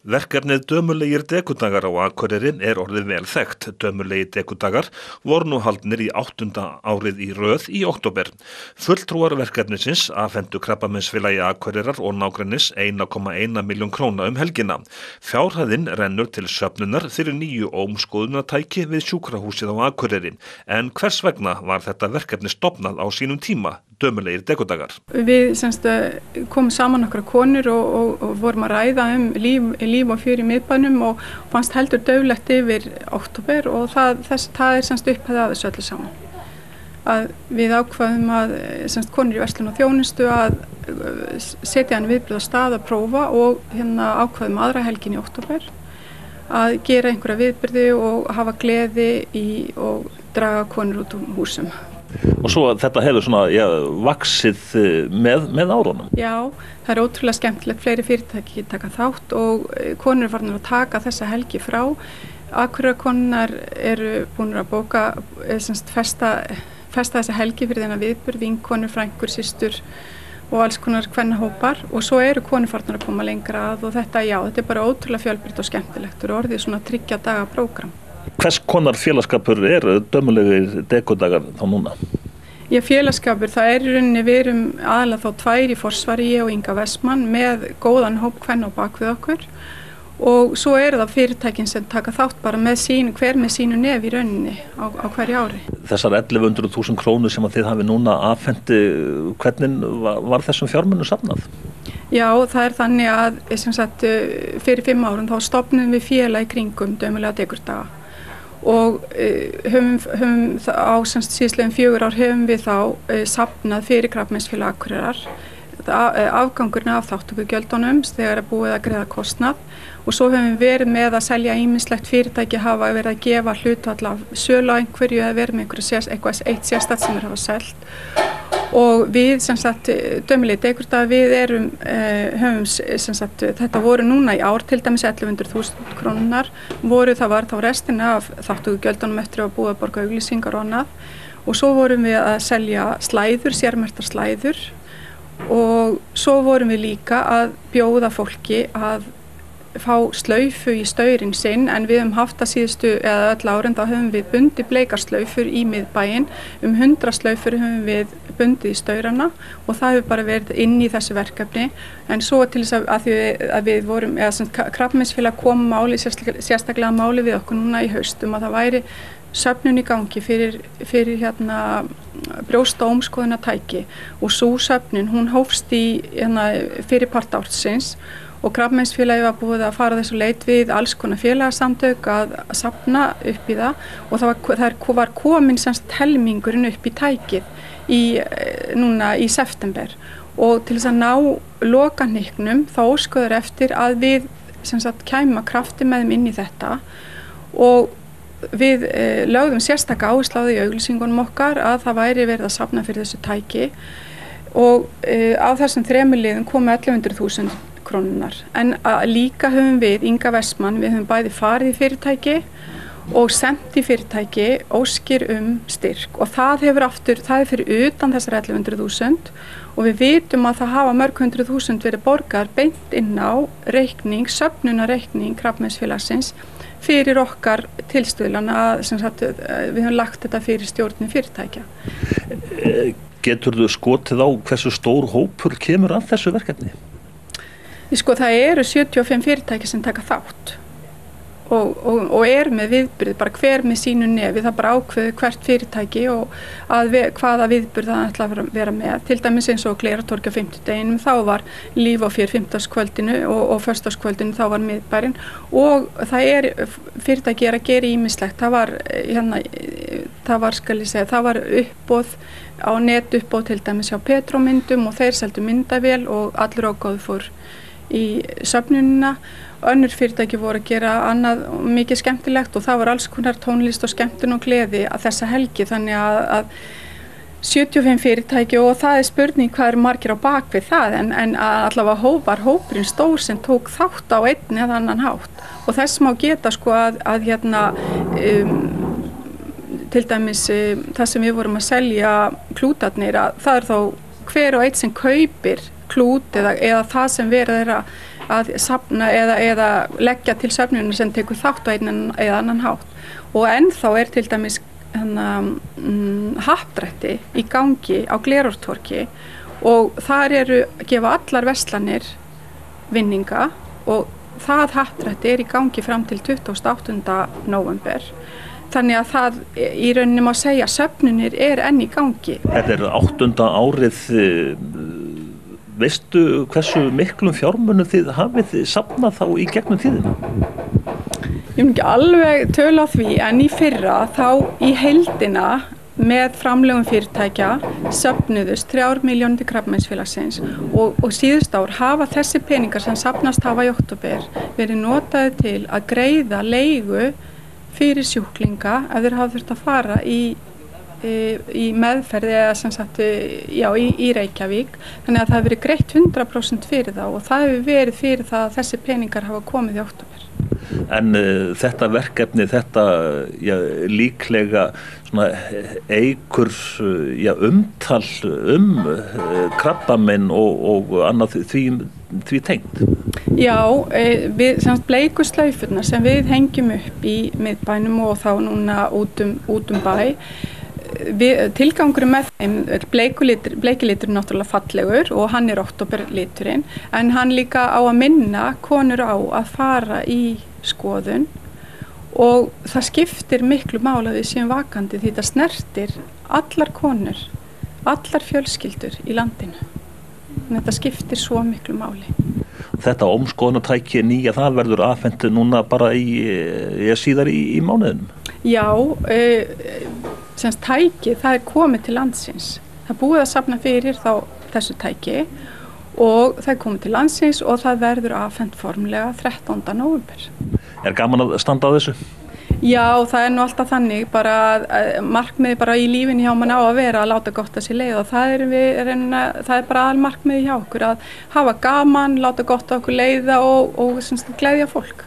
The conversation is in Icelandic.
Verkefnið Dömulegir dekudagar á Akureyri orðið vel þekkt. Dömulegir dekudagar voru nú haldnir í 8. árið í röð í október. Fulltrúar verkefnisins afhentu Krabbameinsfélagi Akureyrar og nágrennis 1,1 milljón króna helgina. Fjárhæðin rennur til söfnunar fyrir 9 ómskoðunartæki við sjúkrahúsið á Akureyri. En hvers vegna var þetta verkefni stofnað á sínum tíma? Dömulegir dekudagar. Við komum saman okkar konur og vorum að ræða líf og fjör í miðbænum og fannst heldur dauflegt yfir október og það upphæði að þessu öllu saman. Að við ákvaðum að konur í verslun og þjónustu að setja hann viðbrögð á stað að prófa og ákvaðum aðra helgin í október að gera einhverja viðburði og hafa gleði og draga konur út úr húsum. Og svo þetta hefur vaxið með árunum. Já, það ótrúlega skemmtilegt, fleiri fyrirtæki taka þátt og konur er farnar að taka þessa helgi frá. Akureyrakonurnar eru búin að bóka, festa þessa helgi fyrir þennan viðburð, vinkonur, frænkur, systur og alls konar kvennahópar og svo eru konur farnar að koma lengra að og þetta er bara ótrúlega fjölbreytt og skemmtilegt og orðið 3 daga prógram. Hvers konar félagsskapur Dömulegir dekudagar þá núna? Já, félagsskapur, það í rauninni við erum aðalega þá 2 í forsvari, ég og Inga Vestmann, með góðan hóp kvenna á bak við okkur og svo það fyrirtækin sem taka þátt bara hver með sínu nef í rauninni á hverju ári. Þessar 1100.000 krónur sem þið hafi núna afhenti, hvernig var þessum fjármunum safnað? Já, það þannig að fyrir 5 árum þá stofnum við félag í kringum Dömulega dekudaga og höfum á síðastliðin 4 ár höfum við þá safnað fyrir Krabbameinsfélag Akureyrar afgangurinn af þátttökugjöldunum þegar búið að greiða kostnað og svo höfum við verið með að selja ýmislegt fyrirtæki hafa verið að gefa hlutfall af sölu á einhverju eða verið með eitthvað eitt sérstakt sem hafa selt og við Dömulegir dekudagar við höfum þetta voru núna í ár til dæmis 1100.000 krónur það var þá restina af þátttökugjöldunum eftir að búið að borga auglýsingar og annað og svo vorum við að selja slæður, sérmerktar slæður og svo vorum við líka að bjóða fólki að fá slaufu í staurinn sinn en við höfum haft að síðustu eða öll árin þá höfum við bundið bleikar slaufur í miðbæinn 100 slaufur höfum við bundið í staurana og það hefur bara verið inn í þessu verkefni en svo til þess að við vorum Krabbameinsfélag kom sérstaklega máli við okkur núna í haustum að það væri söfnun í gangi fyrir brjósta- og ómskoðunartæki og sú söfnun hún hófst fyrir part ársins og Krabbameinsfélagi var búið að fara þessu leit við alls konar félagasamtök að safna upp í það og það var komin helmingurinn upp í tækið núna í september og til þess að ná lokahnykknum þá óskuður eftir að við kæma krafti með þeim inn í þetta og við lögðum sérstaka áherslu á því í auglýsingunum okkar að það væri verið að safna fyrir þessu tæki og á þessum 3 liðum komu 1100.000 krónunar. En líka höfum við, Inga Vestmann, við höfum bæði farið í fyrirtæki og sendt í fyrirtæki óskir styrk og það fyrir utan þessar 1100.000 og við vitum að það hafa mörg 100.000 verið borgar beint inn á söfnunarreikning Krabbameinsfélagsins fyrir okkar tilstuðlana við höfum lagt þetta fyrir stjórnir fyrirtækja. Geturðu skotið á hversu stór hópur kemur að þessu verkefni? Það eru 75 fyrirtæki sem taka þátt og eru með viðburði, bara hver með sínu nefi, það bara ákveður hvert fyrirtæki og hvaða viðburð það ætla að vera með. Til dæmis eins og Glerártorgi á 50-deginum, þá var líf og fjör 50-kvöldinu og föstudagskvöldinu, þá var miðbærinn og fyrirtæki að gera ýmislegt. Það var uppboð á netuppboð til dæmis hjá Petrómyndum og þeir seldu myndavél og allur ágóður fór í söfnunina. Önnur fyrirtæki voru að gera annað mikið skemmtilegt og það var alls konar tónlist og skemmtun og gleði að þessa helgi þannig að 75 fyrirtæki og það spurning hvað margir á bakvið það en allavega var hópurinn stór sem tók þátt á einn eða annan hátt og þess má geta að til dæmis það sem við vorum að selja klútarnir að það þá hver og einn sem kaupir klút eða það sem verið að að safna eða leggja til söfnunum sem tekur þátt á einn eða annan hátt. Og ennþá til dæmis happdrætti í gangi á Glerártorgi og þar gefa allar verslanir vinninga og það happdrætti í gangi fram til 28. nóvember. Þannig að það í rauninni má segja að söfnunir enn í gangi. Þetta 8. árið, veistu hversu miklum fjármunum þið hafið safnað þá í gegnum tíðina? Ég mun ekki alveg tölu á því en í fyrra þá í heildina með framlögum fyrirtækja söfnuðust 3 milljónir til Krabbameinsfélagsins og síðust ár hafa þessi peningar sem safnast hafa í október verið notaði til að greiða leigu fyrir sjúklinga ef þeir hafa þurft að fara í meðferð eða sem sagt í Reykjavík, þannig að það hefur verið greitt 100% fyrir það og það hefur verið fyrir það að þessi peningar hafa komið í október. En þetta verkefni, þetta líklega eykur umtal krabbamein og annað því tengt. Já, við bleiku slaufurnar sem við hengjum upp í miðbænum og þá núna út um bæ. Tilgangur með þeim, bleikiliturinn náttúrulega fallegur og hann októberliturinn, en hann líka á að minna konur á að fara í skoðun og það skiptir miklu máli að við séum vakandi því þetta snertir allar konur, allar fjölskyldur í landinu. Þetta skiptir svo miklu máli. Þetta ómskoðunartæki nýja, það verður afhent núna bara síðar í mánuðinum? Já, tæki, það komið til landsins. Það búið að safna fyrir þessu tæki og það komið til landsins og það verður afhent formlega 13. nóvember. Gaman að standa á þessu? Já, það nú alltaf þannig, bara markmiði bara í lífinu hjá mann á að vera að láta gott að sér leið og það bara aðalmarkmiði hjá okkur að hafa gaman, láta gott að okkur leiða og gleðja fólk.